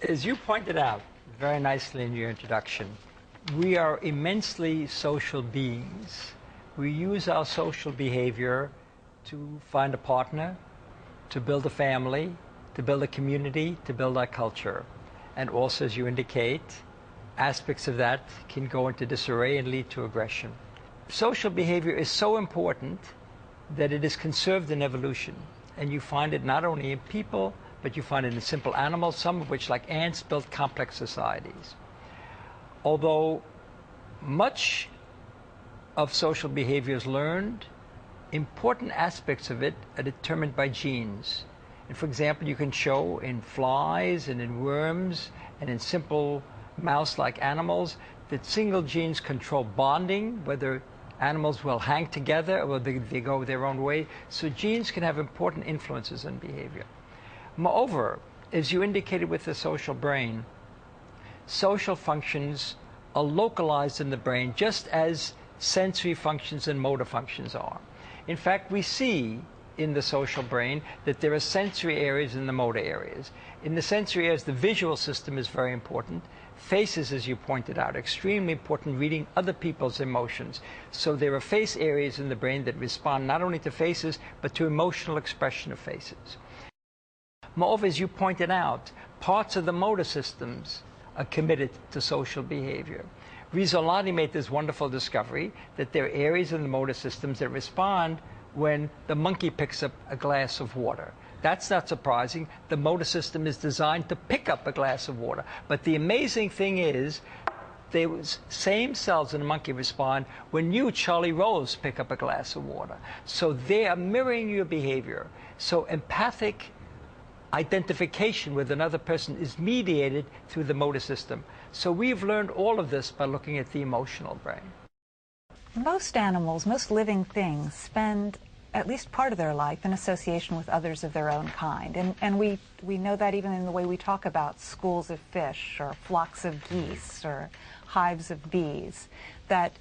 As you pointed out very nicely in your introduction, we are immensely social beings. We use our social behavior to find a partner, to build a family, to build a community, to build our culture. And also, as you indicate, aspects of that can go into disarray and lead to aggression. Social behavior is so important that it is conserved in evolution. And you find it not only in people, but you find it in simple animals, some of which, like ants, build complex societies. Although much of social behavior is learned, important aspects of it are determined by genes. And for example, you can show in flies and in worms and in simple mouse-like animals that single genes control bonding, whether animals will hang together or they go their own way. So genes can have important influences on behavior. Moreover, as you indicated with the social brain, social functions are localized in the brain just as sensory functions and motor functions are. In fact, we see in the social brain that there are sensory areas and the motor areas. In the sensory areas, the visual system is very important. Faces, as you pointed out, extremely important, reading other people's emotions. So there are face areas in the brain that respond not only to faces, but to emotional expression of faces. Moreover, as you pointed out, parts of the motor systems are committed to social behavior. Rizzolatti made this wonderful discovery that there are areas in the motor systems that respond when the monkey picks up a glass of water. That's not surprising. The motor system is designed to pick up a glass of water. But the amazing thing is, those same cells in the monkey respond when you, Charlie Rose, pick up a glass of water. So they are mirroring your behavior. So empathic identification with another person is mediated through the motor system. So we've learned all of this by looking at the emotional brain. Most animals, most living things, spend at least part of their life in association with others of their own kind. And we know that even in the way we talk about schools of fish or flocks of geese or hives of bees, that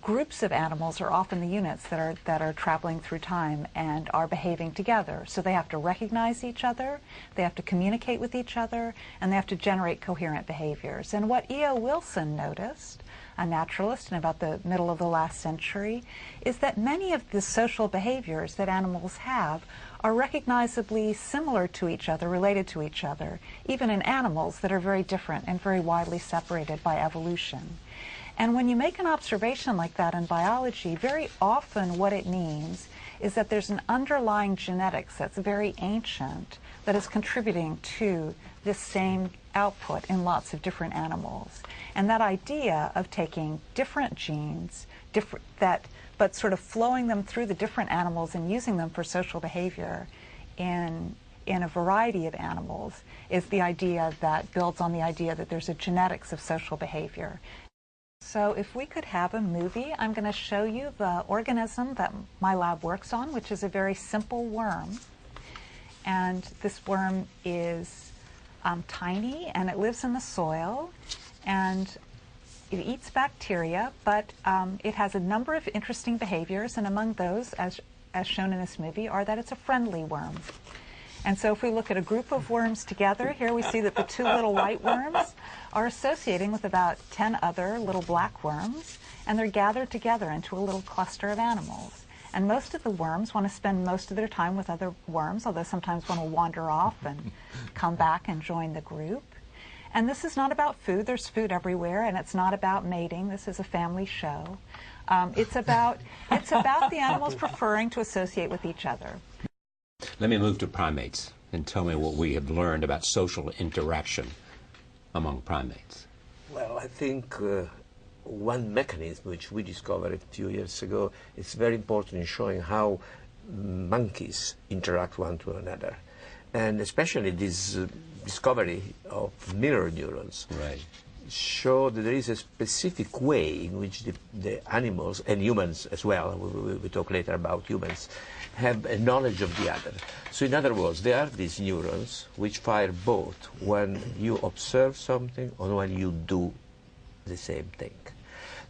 groups of animals are often the units that are traveling through time and are behaving together. So they have to recognize each other, they have to communicate with each other, and they have to generate coherent behaviors. And what E.O. Wilson noticed, a naturalist in about the middle of the last century, is that many of the social behaviors that animals have are recognizably similar to each other, related to each other, even in animals that are very different and very widely separated by evolution. And when you make an observation like that in biology, very often what it means is that there's an underlying genetics that's very ancient that is contributing to this same output in lots of different animals. And that idea of taking different genes, but sort of flowing them through the different animals and using them for social behavior in a variety of animals is the idea that builds on the idea that there's a genetics of social behavior. So if we could have a movie, I'm going to show you the organism that my lab works on, which is a very simple worm. And this worm is tiny, and it lives in the soil, and it eats bacteria, but it has a number of interesting behaviors, and among those, as shown in this movie, are that it's a friendly worm. And so if we look at a group of worms together, here we see that the two little white worms are associating with about 10 other little black worms, and they're gathered together into a little cluster of animals. And most of the worms want to spend most of their time with other worms, although sometimes one will wander off and come back and join the group. And this is not about food. There's food everywhere, and it's not about mating. This is a family show. It's about the animals preferring to associate with each other. Let me move to primates and tell me what we have learned about social interaction among primates. Well, I think one mechanism which we discovered a few years ago is very important in showing how monkeys interact one to another. And especially this discovery of mirror neurons show that there is a specific way in which the animals, and humans as well, we talk later about humans, have a knowledge of the other. So in other words, there are these neurons which fire both when you observe something or when you do the same thing.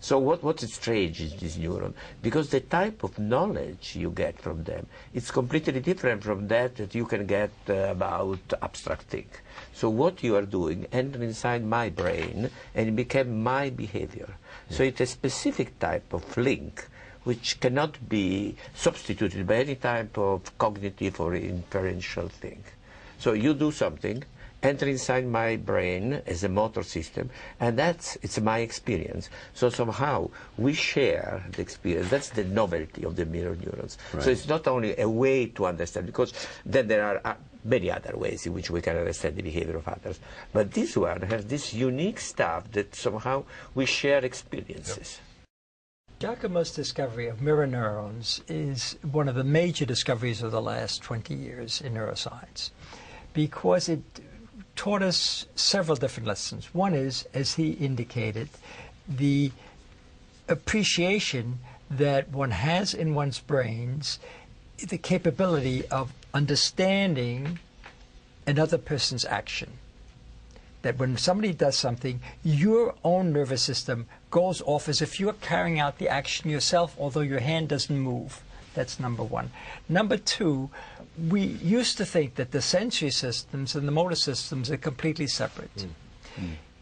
So what is strange is this neuron, because the type of knowledge you get from them, it's completely different from that you can get about abstract thing. So what you are doing entered inside my brain and it became my behavior. So it's a specific type of link which cannot be substituted by any type of cognitive or inferential thing. So you do something, enter inside my brain as a motor system, and it's my experience. So somehow we share the experience. That's the novelty of the mirror neurons. Right. So it's not only a way to understand, because then there are many other ways in which we can understand the behavior of others. But this one has this unique stuff that somehow we share experiences. Yep. Giacomo's discovery of mirror neurons is one of the major discoveries of the last 20 years in neuroscience, because it taught us several different lessons. One is, as he indicated, the appreciation that one has in one's brains the capability of understanding another person's action. That when somebody does something, your own nervous system goes off as if you're carrying out the action yourself, although your hand doesn't move. That's number one. Number two, we used to think that the sensory systems and the motor systems are completely separate.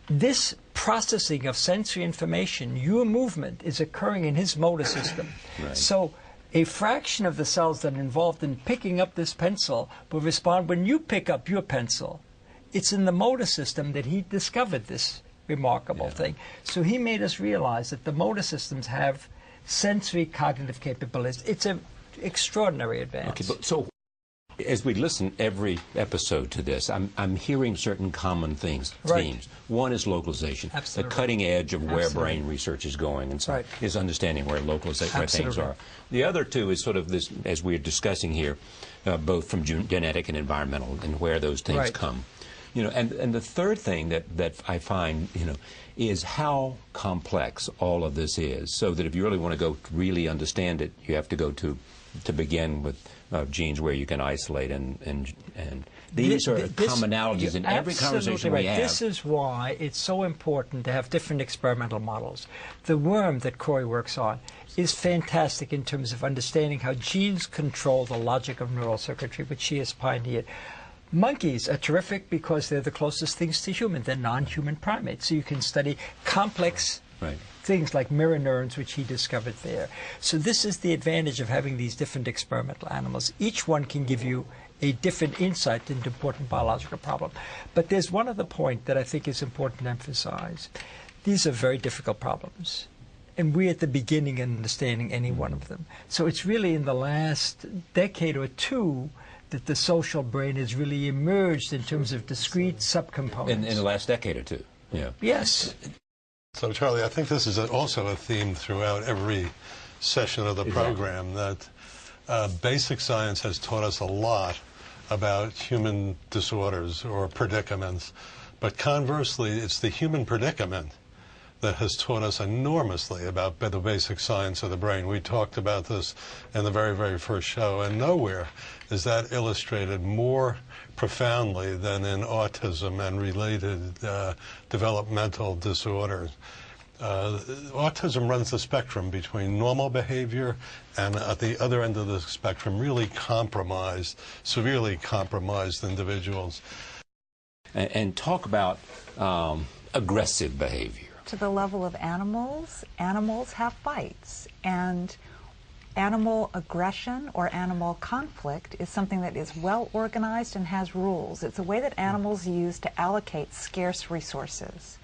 This processing of sensory information, your movement, is occurring in his motor system. Right. So a fraction of the cells that are involved in picking up this pencil will respond when you pick up your pencil. It's in the motor system that he discovered this remarkable thing. So he made us realize that the motor systems have sensory cognitive capabilities. It's an extraordinary advance. Okay, but so as we listen every episode to this, I'm hearing certain common themes. One is localization. Absolutely. The cutting edge of where Absolutely. brain research is going, and so Right. is understanding where localization, where things Absolutely. are. The other two is sort of this, as we're discussing here, both from genetic and environmental, and where those things Right. come. You know, and the third thing that I find, you know, is how complex all of this is. So that if you really want to go to really understand it, you have to go to begin with genes where you can isolate, and these are commonalities in every conversation we have. This is why it's so important to have different experimental models. The worm that Corey works on is fantastic in terms of understanding how genes control the logic of neural circuitry, which she has pioneered. Monkeys are terrific because they're the closest things to human. They're non-human primates. So you can study complex things like mirror neurons, which he discovered there. So this is the advantage of having these different experimental animals. Each one can give you a different insight into important biological problem. But there's one other point that I think is important to emphasize. These are very difficult problems. And we're at the beginning in understanding any one of them. So it's really in the last decade or two that the social brain has really emerged in terms of discrete subcomponents. In the last decade or two, yeah. Yes. So, Charlie, I think this is also a theme throughout every session of the program, that basic science has taught us a lot about human disorders or predicaments, but conversely, it's the human predicament that has taught us enormously about the basic science of the brain. We talked about this in the very, very first show, and nowhere is that illustrated more profoundly than in autism and related developmental disorders. Autism runs the spectrum between normal behavior and, at the other end of the spectrum, really compromised, severely compromised individuals. And talk about aggressive behavior. To the level of animals, animals have fights, and animal aggression or animal conflict is something that is well organized and has rules. It's a way that animals use to allocate scarce resources.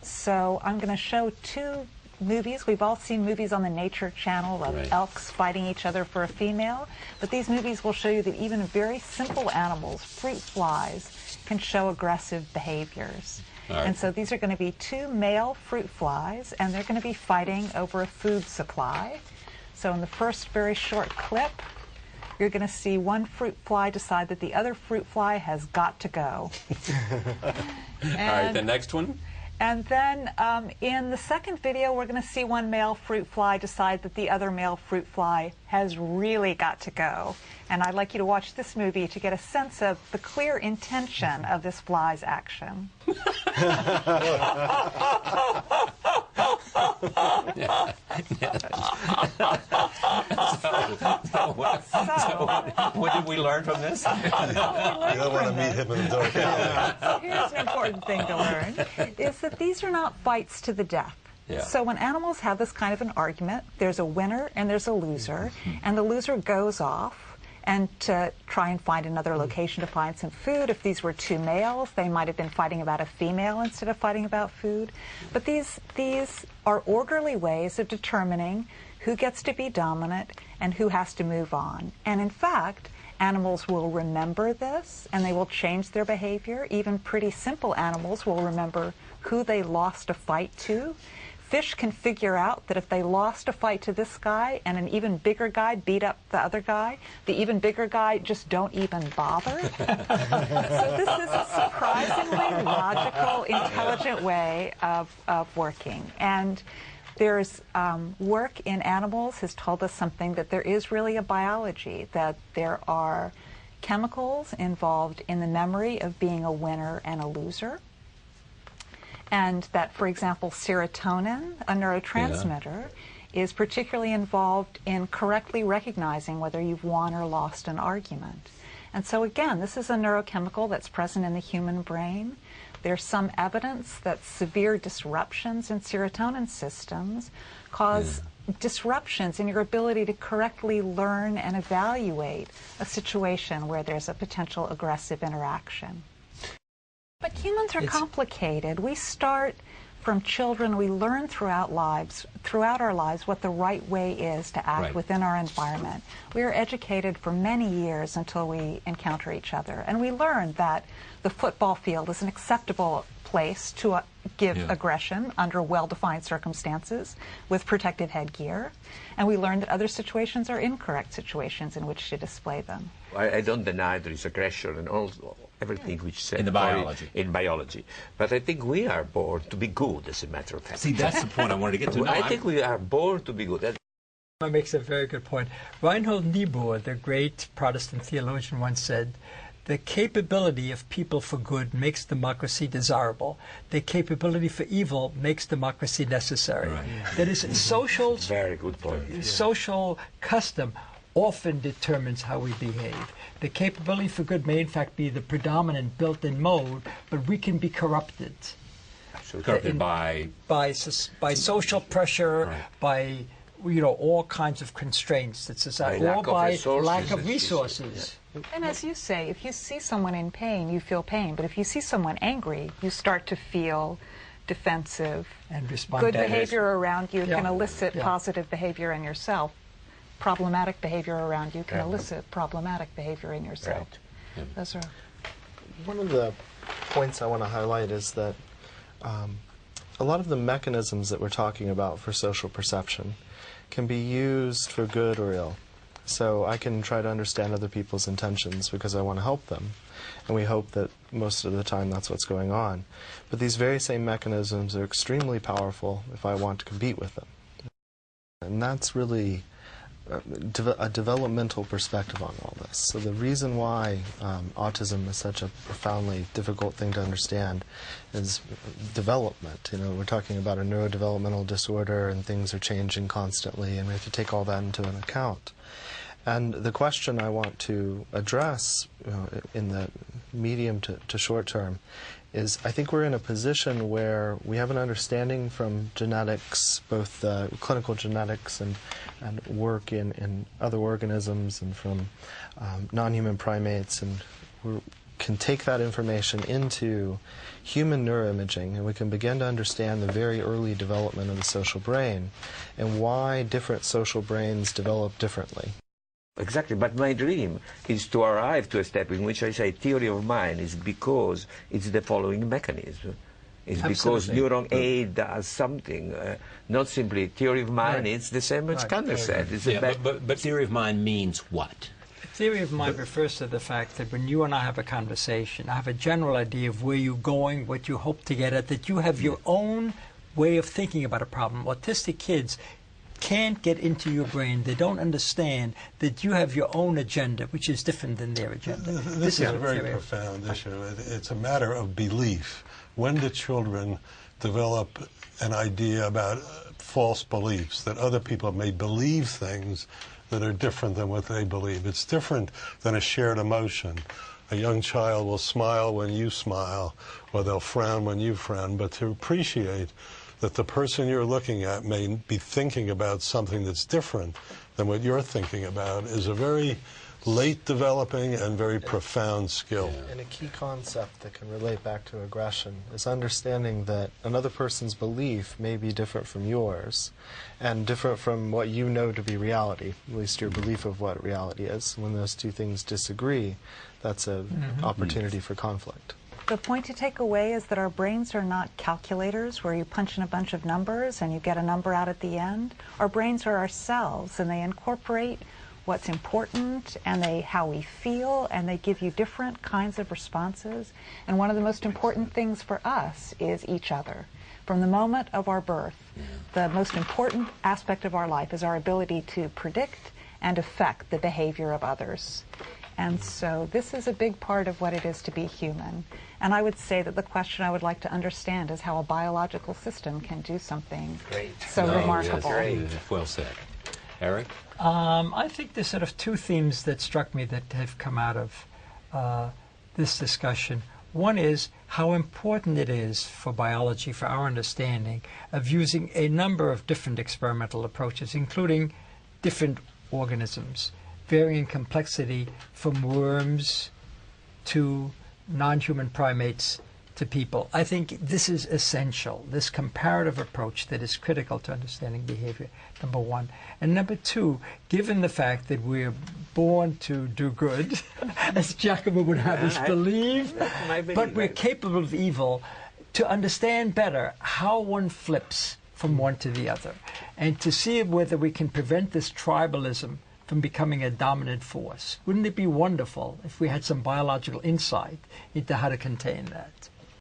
So I'm going to show two movies. We've all seen movies on the Nature Channel of elks fighting each other for a female, but these movies will show you that even very simple animals, fruit flies, can show aggressive behaviors. And so these are going to be two male fruit flies, and they're going to be fighting over a food supply. So in the first very short clip, you're going to see one fruit fly decide that the other fruit fly has got to go. All right, the next one? And then in the second video, we're going to see one male fruit fly decide that the other male fruit fly has really got to go. And I'd like you to watch this movie to get a sense of the clear intention of this fly's action. What did we learn from this? You don't want to meet him in a dark alley. So here's an important thing to learn, is that these are not fights to the death. Yeah. So when animals have this kind of an argument, there's a winner and there's a loser, and the loser goes off and to try and find another location to find some food. If these were two males, they might have been fighting about a female instead of fighting about food. But these are orderly ways of determining who gets to be dominant and who has to move on. And in fact, animals will remember this and they will change their behavior. Even pretty simple animals will remember who they lost a fight to. Fish can figure out that if they lost a fight to this guy and an even bigger guy beat up the other guy, the even bigger guy just don't even bother. So this is a surprisingly logical, intelligent way of working. And there's work in animals has told us something, that there is really a biology, that there are chemicals involved in the memory of being a winner and a loser. And that, for example, serotonin, a neurotransmitter, is particularly involved in correctly recognizing whether you've won or lost an argument. And so again, this is a neurochemical that's present in the human brain. There's some evidence that severe disruptions in serotonin systems cause disruptions in your ability to correctly learn and evaluate a situation where there's a potential aggressive interaction. But humans are complicated. We start from children. We learn throughout our lives what the right way is to act within our environment. We are educated for many years until we encounter each other. And we learn that the football field is an acceptable place to give aggression under well-defined circumstances with protective headgear. And we learn that other situations are incorrect situations in which to display them. I don't deny there is aggression and all everything which said in the biology. In biology. But I think we are born to be good, as a matter of fact. See, that's the point I wanted to get to. I think we are born to be good. That makes a very good point. Reinhold Niebuhr, the great Protestant theologian, once said, "The capability of people for good makes democracy desirable. The capability for evil makes democracy necessary." Right. That is, social, very good point. Social custom often determines how we behave. The capability for good may in fact be the predominant built-in mode, but we can be corrupted. Corrupted by social pressure, by all kinds of constraints that society, or by lack of resources. And as you say, if you see someone in pain, you feel pain. But if you see someone angry, you start to feel defensive. And respond. Good behavior around you can elicit positive behavior in yourself. Problematic behavior around you can elicit problematic behavior in yourself. Right. Those are one of the points I want to highlight is that a lot of the mechanisms that we're talking about for social perception can be used for good or ill. So I can try to understand other people's intentions because I want to help them, and we hope that most of the time that's what's going on. But these very same mechanisms are extremely powerful if I want to compete with them. And that's really a developmental perspective on all this. So the reason why autism is such a profoundly difficult thing to understand is development. We're talking about a neurodevelopmental disorder, and things are changing constantly, and we have to take all that into an account. And the question I want to address in the medium to short term is, I think we're in a position where we have an understanding from genetics, both clinical genetics and work in other organisms and from non-human primates, and we can take that information into human neuroimaging, and we can begin to understand the very early development of the social brain and why different social brains develop differently. Exactly, but my dream is to arrive to a step in which I say theory of mind is because it's the following mechanism. It's because neuron A does something, not simply theory of mind. It's the same as Kanner said. But theory of mind means what? Theory of mind refers to the fact that when you and I have a conversation, I have a general idea of where you're going, what you hope to get at, that you have your own way of thinking about a problem. Autistic kids can't get into your brain. They don't understand that you have your own agenda, which is different than their agenda. This is a very profound issue. It's a matter of belief. When do children develop an idea about false beliefs, that other people may believe things that are different than what they believe. It's different than a shared emotion. A young child will smile when you smile, or they'll frown when you frown, but to appreciate that the person you're looking at may be thinking about something that's different than what you're thinking about is a very late developing and very profound skill. And a key concept that can relate back to aggression is understanding that another person's belief may be different from yours and different from what you know to be reality, at least your belief of what reality is. When those two things disagree, that's an opportunity for conflict. The point to take away is that our brains are not calculators where you punch in a bunch of numbers and you get a number out at the end. Our brains are ourselves, and they incorporate what's important and how we feel, and they give you different kinds of responses. And one of the most important things for us is each other. From the moment of our birth, the most important aspect of our life is our ability to predict and affect the behavior of others. And so this is a big part of what it is to be human. And I would say that the question I would like to understand is how a biological system can do something so remarkable. Well said. Eric? I think there's sort of two themes that struck me that have come out of this discussion. One is how important it is for biology, for our understanding, of using a number of different experimental approaches, including different organisms, varying complexity from worms to non-human primates to people. I think this is essential, this comparative approach that is critical to understanding behavior, number one. And number two, given the fact that we're born to do good, as Giacomo would have us believe, but we're capable of evil, to understand better how one flips from one to the other, and to see whether we can prevent this tribalism from becoming a dominant force. Wouldn't it be wonderful if we had some biological insight into how to contain that?